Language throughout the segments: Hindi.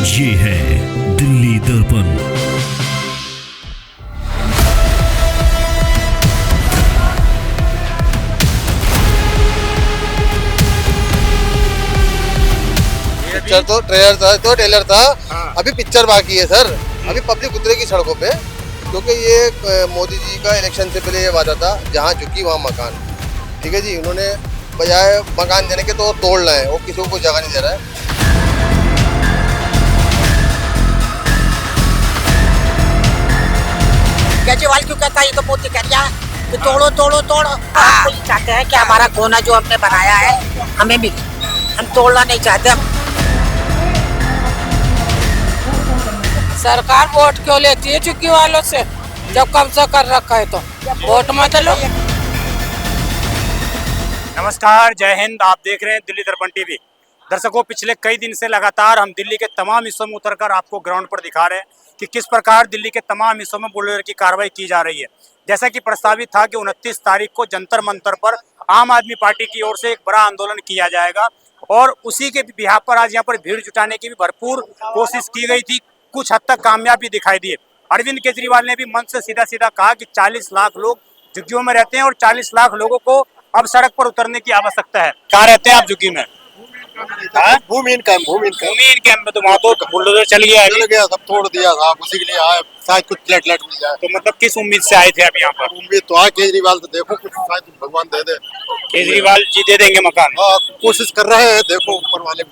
ये है दिल्ली दर्पण। पिक्चर तो ट्रेलर था। हाँ। अभी पिक्चर बाकी है सर। अभी पब्लिक उतरेगी सड़कों पे, क्योंकि ये मोदी जी का इलेक्शन से पहले ये वादा था, जहाँ झुकी वहाँ मकान। ठीक है जी, उन्होंने बजाय मकान देने के तो तोड़ रहे हैं, वो किसी को जगह नहीं दे रहा है। केजरीवाल क्यों कहता है, ये तो मोदी कह दिया कि तोड़ो तोड़ो तोड़ो। हम तो ये चाहते हैं कि हमारा कोना जो हमने बनाया है हमें मिले, हम तोड़ना नहीं चाहते। सरकार वोट क्यों लेती है चुकी वालों से, जब कब्जा कर रखा है तो वोट मत लो। नमस्कार, जय हिंद। आप देख रहे हैं दिल्ली दर्पण टीवी। दर्शकों, पिछले कई दिन से लगातार हम दिल्ली के तमाम हिस्सों में उतरकर आपको ग्राउंड पर दिखा रहे हैं कि किस प्रकार दिल्ली के तमाम हिस्सों में बुलडोजर की कार्रवाई की जा रही है। जैसा कि प्रस्तावित था कि 29 तारीख को जंतर मंतर पर आम आदमी पार्टी की ओर से एक बड़ा आंदोलन किया जाएगा, और उसी के बिहाफ पर आज यहाँ पर भीड़ जुटाने की भी भरपूर कोशिश की गई थी। कुछ हद तक कामयाबी दिखाई दी है। अरविंद केजरीवाल ने भी मंच से सीधा सीधा कहा कि 40 लाख लोग झुग्गियों में रहते हैं और 40 लाख लोगों को अब सड़क पर उतरने की आवश्यकता है। कहाँ रहते हैं आप झुग्गी में? भूमिहीन कैंप में। तो वहाँ तो बुलडोजर चल गया है, सब तोड़ दिया था, उसी के लिए आए, शायद कुछ फ्लैट मिल जाए। तो मतलब किस उम्मीद से आए थे आप यहाँ पर? उम्मीद तो है केजरीवाल तो देखो कुछ शायद भगवान दे दे। केजरीवाल जी दे देंगे मकान? कोशिश कर रहे हैं, देखो ऊपर वाले।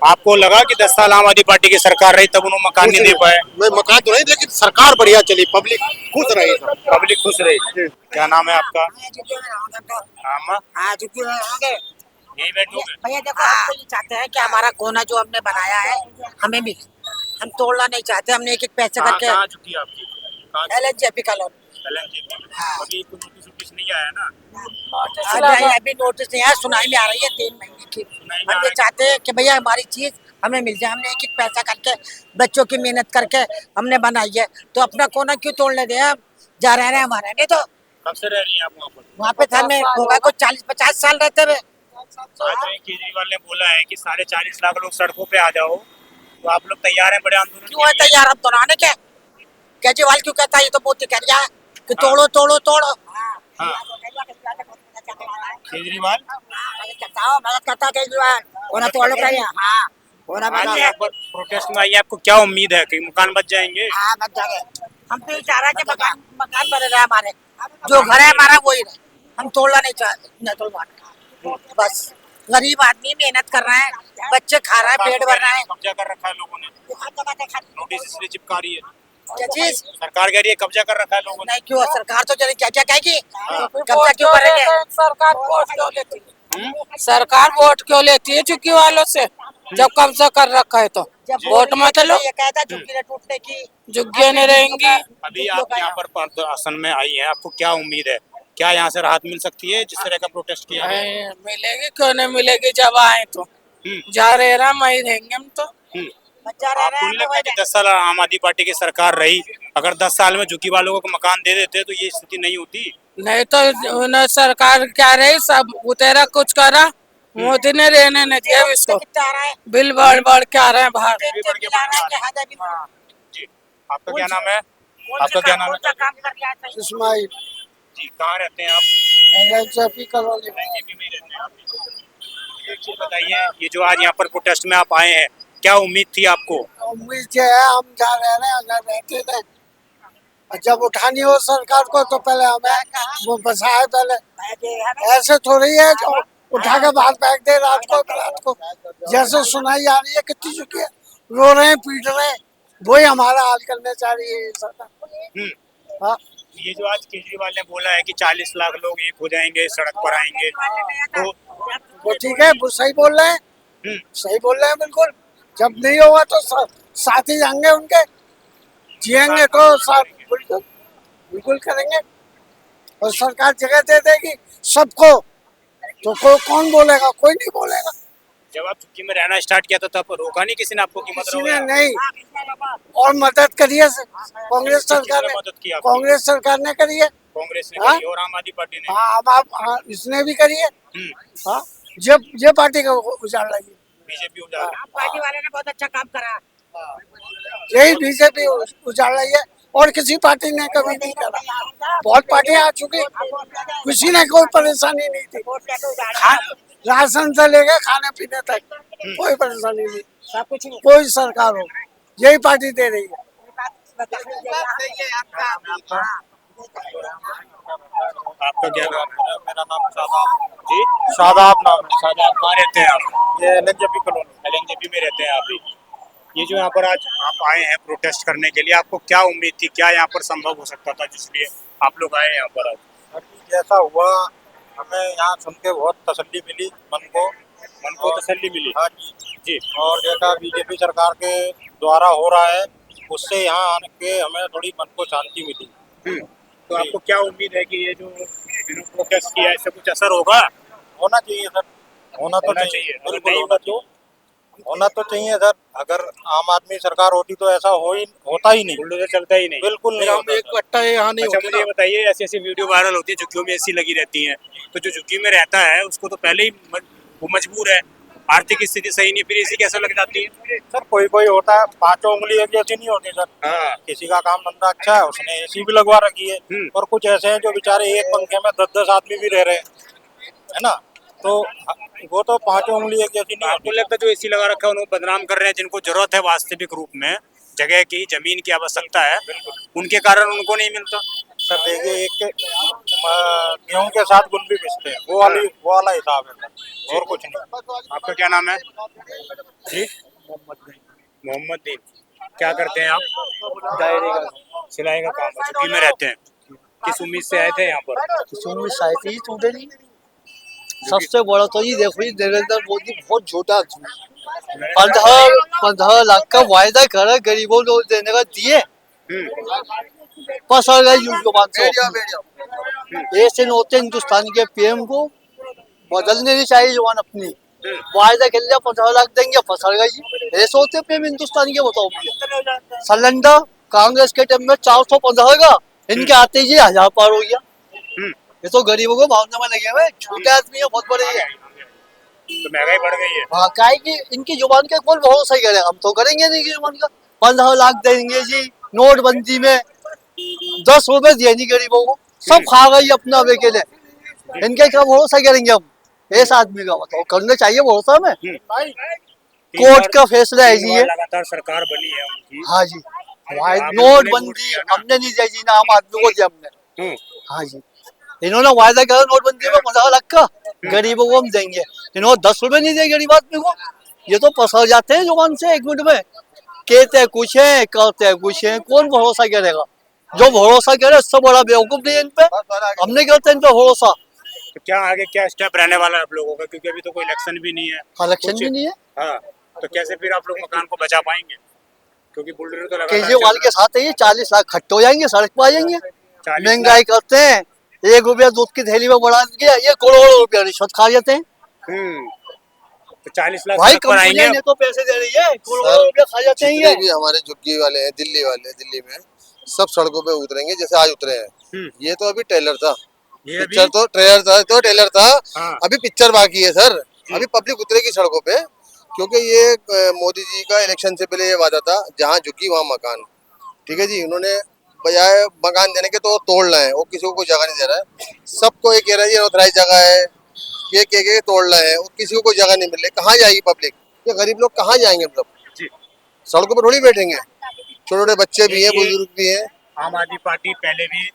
आपको लगा कि 10 साल आम आदमी पार्टी की सरकार रही तब उन्होंने मकान नहीं दे पाए? मैं मकान तो नहीं, लेकिन सरकार बढ़िया चली, पब्लिक खुश रही। पब्लिक खुश रही। क्या नाम है आपका? यही बैठोगे? भैया देखो, हम तो ये चाहते हैं कि हमारा कोना जो हमने बनाया है हमें मिले, हम तोड़ना नहीं चाहते। हमने एक एक पैसे करके कहाँ झुकी आपकी? LNJP colony. अभी कोई नोटिस नहीं आया ना? अभी नोटिस नहीं आया, सुनाई में आ रही है 3 महीने की। हम ये चाहते हैं कि भैया हमारी चीज हमें मिल जाए। हमने एक एक पैसा करके, बच्चों की मेहनत करके हमने बनाई है, तो अपना कोना क्यों तोड़ने दे? हम जा रहे हैं हमारे, नहीं तो कब से रह रही है आप वहाँ पर? वहाँ पे था, मैं होगा को 40-50 साल रहते हुए। केजरीवाल ने बोला है कि 40.5 लाख लोग सड़कों पे आ जाओ, तो आप लोग तैयार हैं बड़े आंदोलन? क्यों है तैयार हम दोहराने के? केजरीवाल क्यों कहता है, ये तो मोदी कह दिया कि तोड़ो तोड़ो तोड़ो। केजरीवाल कहता केजरीवाल होना तोड़ो करिए। हाँ होना आज यहाँ पर प्रोटेस्ट में आई है, आपको क्या उम्मीद है कि मकान बच जाएंगे? हाँ बच जाएंगे। हम तो ये चाह रहे हैं कि मकान बने रहे हमारे, जो घर है हमारा वही रहे, हम तोड़ना नहीं चाहते, न तोड़वाना। बस गरीब आदमी मेहनत कर रहे हैं, बच्चे खा रहे हैं, पेट भर रहे हैं। कब्जा कर रखा है लोगों ने, नोटिस इसलिए चिपका रही है। क्या चीज? सरकार कह रही है कब्जा कर रखा है लोगों ने। नहीं क्यों, सरकार तो चली, क्या क्या कहेगी? कब्जा क्यों करेंगे? सरकार वोट क्यों लेती है? सरकार वोट क्यों लेती है चुकी वालों से, जब कब्जा कर रखा है तो वोट मत लो। ये कहता झुग्गी न टूटने की, झुग्गियां नहीं रहेंगी। अभी आप यहाँ पर प्रदर्शन में आई हैं, आपको क्या उम्मीद है? क्या यहाँ से राहत मिल सकती है जिस तरह का प्रोटेस्ट किया है? मिलेगी क्यों नहीं मिलेगी, जब आए तो जा रहे वही रहेंगे हम तो। आपको नहीं लगता कि 10 साल आम आदमी पार्टी की सरकार रही, अगर 10 साल में झुग्गी वालों को मकान दे देते तो ये स्थिति नहीं होती? नहीं तो उन्हें सरकार क्या रही, सब उतेरा कुछ करा, मोदी ने रहने नहीं दिया इसको। बिल बढ़ बढ़ के आ रहे हैं बाहर। जी, आपका क्या नाम है? आपका क्या नाम है? इस्माइल जी, कहाँ रहते हैं आप? LNJP colony. LNJP में ही रहते हैं आप? एक चीज बताइए, ये जो आज यहाँ पर प्रोटेस्ट में आप आए हैं, क्या उम्मीद थी आपको? उम्मीद जो है, हम जहाँ रह रहे हैं अगर रहते थे, जब उठानी हो सरकार को तो पहले हमें वो बसाए। पहले ऐसे थोड़ी है जो उठा के बाहर फेंक दे रात को। जैसे सुनाई आ रही है कितनी चुकी है, रो रहे हैं, पीट रहे हैं, वही हमारा हाल करने चाह रही है ये सरकार। हाँ, ये जो आज केजरीवाल ने बोला है कि 40 लाख लोग एक हो जाएंगे, सड़क पर आएंगे, तो वो ठीक है, वो सही बोल रहे हैं, सही बोल रहे हैं बिल्कुल। जब नहीं होगा तो साथ ही जाएंगे उनके, जिएंगे तो साथ बिल्कुल करेंगे। और सरकार जगह दे देगी सबको, तो कौन बोलेगा? कोई नहीं बोलेगा। जब आप झुग्गी में रहना स्टार्ट किया था तब रोका नहीं किसी ने आपको कि मत रहो? किसी ने नहीं, और मदद करी है कांग्रेस सरकार ने। मदद की आपकी? कांग्रेस सरकार ने करी है, कांग्रेस ने करी और आम आदमी पार्टी ने? हाँ, इसने भी करी है। हाँ, जब ये पार्टी को उजाड़ लगी, बीजेपी उजाड़। पार्टी वाले ने बहुत अच्छा काम करा। यही बीजेपी उजाड़ रही है और किसी पार्टी ने कभी नहीं करा। बहुत पार्टियां आ चुकी, किसी ने कोई परेशानी नहीं थी। राशन से लेकर खाने पीने तक कोई परेशानी नहीं, सब कुछ कोई सरकार हो यही पार्टी दे रही है। आपका क्या नाम है? मेरा नाम शादाब जी। शादाब नाम है। शादाब कहाँ रहते हैं आप? ये एलएनजेपी कॉलोनी। एलएनजेपी में रहते हैं आप भी। ये जो यहाँ पर आज आप आए हैं प्रोटेस्ट करने के लिए, आपको क्या उम्मीद थी, क्या यहाँ पर संभव हो सकता था जिसलिए आप लोग आए यहाँ पर आज? जैसा हुआ हमें यहाँ सुन के बहुत तसल्ली मिली मन को तसल्ली मिली। हाँ जी जी। और जैसा बीजेपी सरकार के द्वारा हो रहा है उससे यहाँ आने के हमें थोड़ी मन को शांति मिली। तो आपको क्या उम्मीद है कि ये जो इन्होंने प्रोटेस्ट किया है इससे कुछ असर होगा? होना चाहिए सर, होना तो होना चाहिए, चाहिए। अगर बिल्कुल नहीं होना चाहिए, होना तो चाहिए सर। अगर आम आदमी सरकार होती तो ऐसा होता ही नहीं, बुलडोजर चलता ही नहीं। बिल्कुल नहीं होता सर। इकट्ठा यहाँ नहीं अच्छा होते मुझे ये ना। बताइए, ऐसी ऐसी वीडियो वायरल होती है झुग्गियों में एसी लगी रहती है, तो जो झुग्गी में रहता है उसको तो पहले ही वो मजबूर है, आर्थिक स्थिति सही नहीं, फिर एसी कैसे लग जाती है? सर कोई होता है, पांचों उंगली एक जैसी नहीं होती सर। हाँ। किसी का काम धंधा अच्छा है उसने एसी भी लगवा रखी है और कुछ ऐसे हैं जो बेचारे एक पंखे में 10-10 आदमी भी रह रहे हैं, है ना। तो वो तो पांचों उंगली एक जैसी नहीं आपको होती। लगता है जो एसी लगा रखा है उनको बदनाम कर रहे हैं, जिनको जरूरत है वास्तविक रूप में जगह की, जमीन की आवश्यकता है, उनके कारण उनको नहीं मिलता? सर देखिए एक के गेहूं के साथ गुल भी पिसते हैं, वो वाला हिसाब है सर, और कुछ नहीं। आपका क्या नाम है जी? मोहम्मद दीन। क्या करते हैं आप? सिलाई का काम है। झुग्गी में रहते हैं। किस उम्मीद से आए थे यहाँ पर? सबसे बड़ा तो ये देखो, ये नरेंद्र मोदी बहुत झूठा आदमी है। 15 लाख का वायदा करा गरीबों को देने का, दिए पसर गए जुबान से। ऐसे होते हिंदुस्तान के पीएम को बदलने नहीं चाहिए जुबान अपनी। वायदा कर लिया 15 लाख देंगे, फंसल गई। ऐसे होते पीएम हिंदुस्तान के, बताओ। सिलेंडर कांग्रेस के टाइम में 415 का, इनके आते ही 1000 पार हो गया। ये तो गरीबों को भावना में लगे हुए, छोटे आदमी है, बहुत बड़े है। तो महंगाई बढ़ गई है। हाँ, काहे की इनकी जुबान का कौन भरोसा ही करेगा? हम तो करेंगे नहीं कि जुबान का। 15 लाख देंगे जी, नोटबंदी में 10 रुपए दिए नहीं गरीबों को, सब खा गई अपना अकेले। इनके क्या भरोसा करेंगे हम? ऐसा आदमी का बताओ, करना चाहिए भरोसा में। कोर्ट का फैसला है जी ये। लगातार सरकार बनी है उनकी। हाँ जी, आपने नोटबंदी हमने नहीं दिया जी, ना आम आदमी को दिया हमने। हाँ जी, इन्होंने वायदा करा नोटबंदी में 15 लाख का, गरीबों को हम देंगे। इन्होंने 10 रुपए नहीं दिए गरीब आदमी को। ये तो पसर जाते हैं जुबान से 1 मिनट में, कहते कुछ है करते कुछ है। कौन भरोसा करेगा? जो भरोसा करे उससे बड़ा बेवकूफ नहीं है इन पे। हमने करते इन पे भरोसा। तो क्या आगे क्या स्टेप रहने वाला है आप लोगों का, क्योंकि अभी तो कोई इलेक्शन भी नहीं है। इलेक्शन भी नहीं है। हाँ, तो कैसे फिर आप लोग मकान को बचा पाएंगे? क्योंकि बुलडोजर तो लगातार केजरीवाल के साथ है ये, 40 लाख खट्टे हो जाएंगे, सड़क पर आ जाएंगे। 40 महंगाई करते हैं, 1 रुपया दूध की थैली में बढ़ा दिया, ये करोड़ों रुपया रिश्वत खा जाते हैं। तो 40 लाख भाई सड़क पर आएंगे। कंपनी ने तो पैसे दे रही है, करोड़ों रुपया खा जाते हैं जितने ये। भी हमारे झुग्गी वाले हैं, दिल्ली वाले, दिल्ली में सब सड़कों पे उतरेंगे जैसे आज उतरे हैं। ये तो अभी ट्रेलर था, ये पिक्चर तो ट्रेलर था। हाँ। अभी पिक्चर बाकी है सर, अभी पब्लिक उतरेगी सड़कों पे, क्योंकि ये मोदी जी का इलेक्शन से पहले ये वादा था, जहाँ झुग्गी वहाँ मकान। ठीक है जी, उन्होंने बजाय मकान देने के तो तोड़ना है, वो किसी को कोई जगह नहीं दे रहा है। सबको ये कह रहा है ये अनऑथराइज जगह है, ये कह के तोड़ना है, और किसी को कोई जगह नहीं मिल रही। कहाँ जाएगी पब्लिक? ये गरीब लोग कहाँ जाएंगे? मतलब सड़कों पर थोड़ी बैठेंगे, छोटे छोटे बच्चे भी हैं, बुजुर्ग भी हैं। आम आदमी पार्टी पहले भी,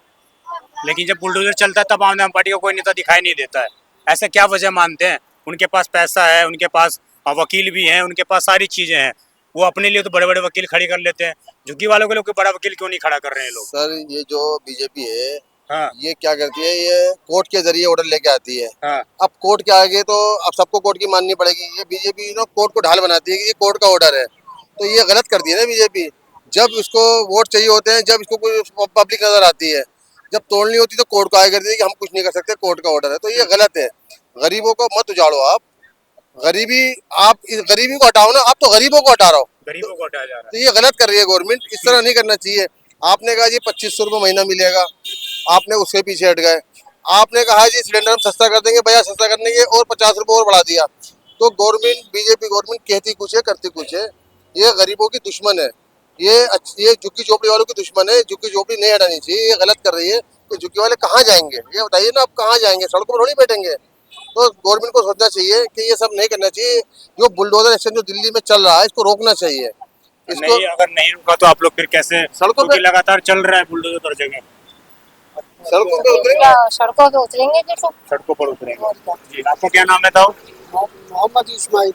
लेकिन जब बुलडोजर चलता है तब आम आदमी पार्टी का कोई नेता दिखाई नहीं देता है। ऐसा क्या वजह मानते हैं? उनके पास पैसा है, उनके पास वकील भी हैं, उनके पास सारी चीजें हैं, वो अपने लिए तो बड़े बड़े वकील खड़ी कर लेते हैं। झुग्गी वालों के लिए कोई बड़ा वकील क्यों नहीं खड़ा कर रहे हैं लोग? सर ये जो बीजेपी है, हाँ। ये क्या करती है, ये कोर्ट के जरिए ऑर्डर लेके आती है। हाँ। अब कोर्ट के आगे तो अब सबको कोर्ट की माननी पड़ेगी। ये बीजेपी ना कोर्ट को ढाल बनाती है कि ये कोर्ट का ऑर्डर है, तो ये गलत कर दिया ना बीजेपी। जब इसको वोट चाहिए होते हैं, जब इसको कोई पब्लिक नजर आती है, जब तोड़नी होती है तो कोर्ट को आगे कर दी कि हम कुछ नहीं कर सकते, कोर्ट का ऑर्डर है, तो ये गलत है। गरीबों को मत उजाड़ो आप, गरीबी को हटाओ ना, आप तो गरीबों को हटा रहे हो, गरीबों को हटाया जा रहा है। तो ये गलत कर रही है गवर्नमेंट। इस तरह नहीं करना चाहिए। आपने कहा जी 2500 रुपये महीना मिलेगा, आपने उसके पीछे हट गए। आपने कहा जी सिलेंडर हम सस्ता कर देंगे, बजाय सस्ता करने के और 50 रुपये और बढ़ा दिया। तो गवर्नमेंट, बीजेपी गवर्नमेंट कहती कुछ है, करती कुछ है। ये गरीबों की दुश्मन है। ये झुग्गी झोपड़ी वालों की दुश्मन है। झुग्गी झोपड़ी नहीं हटानी चाहिए, ये गलत कर रही है। कि झुग्गी वाले कहाँ जाएंगे ये बताइए ना, आप कहाँ जाएंगे? सड़कों पर थोड़ी बैठेंगे। तो गवर्नमेंट को सोचना चाहिए कि ये सब नहीं करना चाहिए। जो बुलडोजर एक्शन जो दिल्ली में चल रहा है इसको रोकना चाहिए। इसको नहीं, अगर नहीं रुका तो आप लोग फिर कैसे? सड़कों पे- क्योंकि लगातार चल रहा है बुलडोजर हर जगह। सड़कों पे उतरेंगे, सड़कों पे उतरेंगे कि तो सड़कों पर उतरेंगे। जी, आपको क्या नाम है ताऊ? मोहम्मद इस्माइल,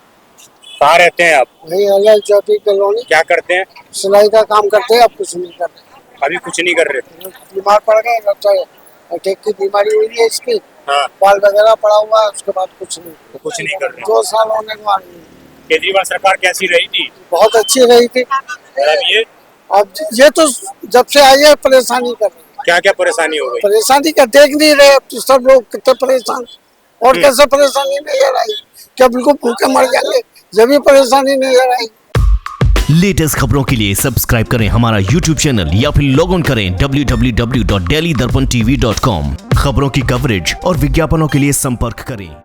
कहाँ रहते हैं आप? वही अलग चौथी कॉलोनी, क्या करते हैं? सिलाई का काम करते हैं। अब कुछ नहीं कर रहे, अभी कुछ नहीं कर रहे। बीमार पड़ गए, लगता है अटैक की बीमारी हुई है इसकी, हाँ, बाल वगैरह पड़ा हुआ है। उसके बाद कुछ नहीं, तो कुछ नहीं कर रहे। 2 साल होने को आ गए। केजरीवाल सरकार कैसी रही थी? बहुत अच्छी रही थी। और अब ये तो जब से आई है परेशानी कर रही है। क्या क्या परेशानी हो गई? परेशानी का देख नहीं रहे अब तो सब लोग कितने परेशान, और कैसे परेशानी नहीं आई? क्या बिल्कुल भूखे मर जाएंगे जब भी परेशानी नहीं आई? लेटेस्ट खबरों के लिए सब्सक्राइब करें हमारा YouTube चैनल या फिर लॉग इन करें www.delhidarpantv.com। खबरों की कवरेज और विज्ञापनों के लिए संपर्क करें।